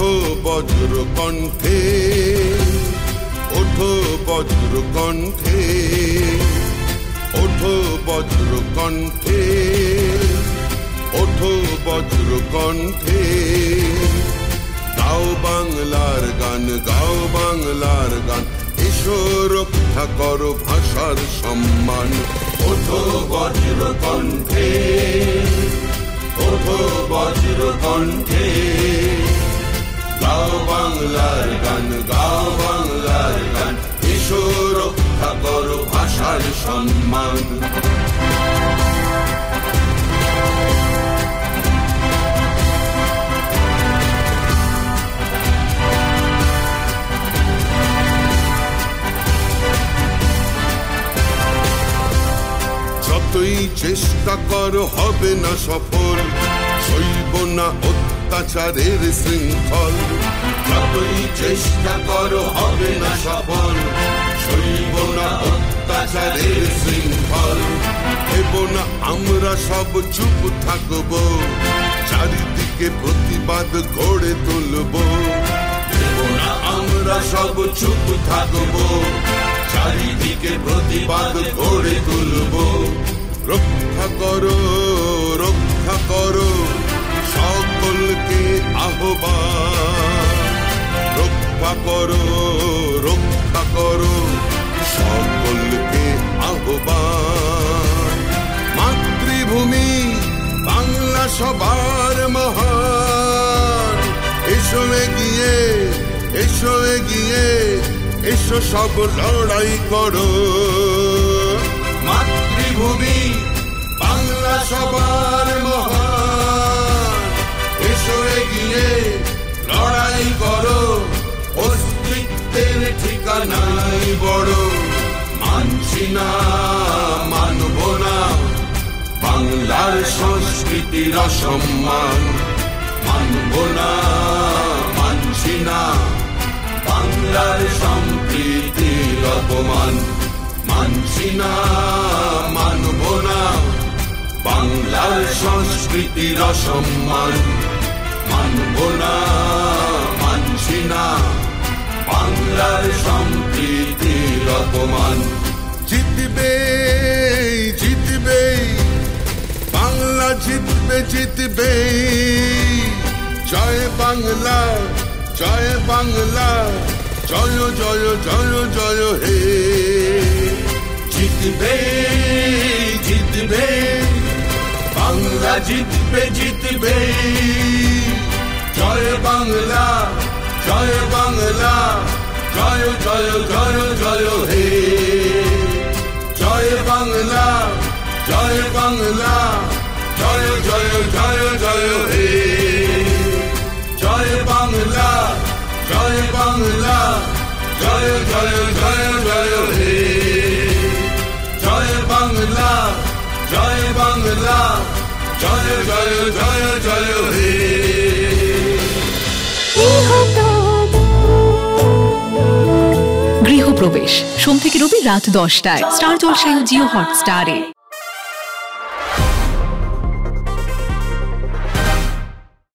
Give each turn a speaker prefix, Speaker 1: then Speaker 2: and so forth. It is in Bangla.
Speaker 1: ওঠো বজ্র কণ্ঠে, ওঠো বজ্র কণ্ঠে, ওঠো বজ্র কণ্ঠে, ওঠো বজ্র কণ্ঠে। গাও বাংলার গান, গাও বাংলার গান, এসো রক্ষা করো ভাষার সম্মান। ওঠো বজ্র কণ্ঠে, ওঠো বজ্র কণ্ঠে, গাও বাংলার গান, গাও বাংলার গান, এসো রক্ষা করো ভাষার সম্মান। যতই চেষ্টা করো হবে না সফল, সইব না অত্যাচারের শৃঙ্খল। যতই চেষ্টা করো হবে না সফল, সইব না অত্যাচারের শৃঙ্খল। দেব না আমরা সব চুপ থাকবো, চারিদিকে প্রতিবাদ গড়ে তুলবো। দেব না আমরা সব চুপ থাকবো, চারিদিকে প্রতিবাদ গড়ে তুলবো। রক্ষা করো, রক্ষা করো, সকলকে আহ্বান। রক্ষা করো, রক্ষা করো, সকলকে আহ্বান। মাতৃভূমি বাংলা সবার মহান, এসো এগিয়ে, এসো এগিয়ে, এসো সব লড়াই করো। মাতৃভূমি বাংলা সবার মহান, এসো এগিয়ে লড়াই করো। অস্তিত্বের ঠিকানাই বড়, মানছি না, মানব না বাংলার সংস্কৃতির অসম্মান। মানব না, মানছি না বাংলার সম্প্রীতির অপমান। মানছি না, মানব না বাংলার সংস্কৃতির অসম্মান। মানব না, মানছি না বাংলার সম্প্রীতির অপমান। জিতবে, জিতবে বাংলা, জিতবে, জিতবে। জয় বাংলা, জয় বাংলা, জয় জয় জয় জয় হে। জিতবে, জিতবে বাংলা, জিতবে, জিতবে। জয় বাংলা, জয় বাংলা, জয় জয় জয় জয় হে। জয় বাংলা, জয় বাংলা, জয় জয় জয় জয় হে। জয় বাংলা, জয় বাংলা, জয় জয় জয় জয় হে। জয় বাংলা, জয় বাংলা, জয় জয় জয় জয় হে।
Speaker 2: গৃহপ্রবেশ সোম থেকে রবি রাত 10টায় স্টার জলসায় ও জিও হটস্টারে।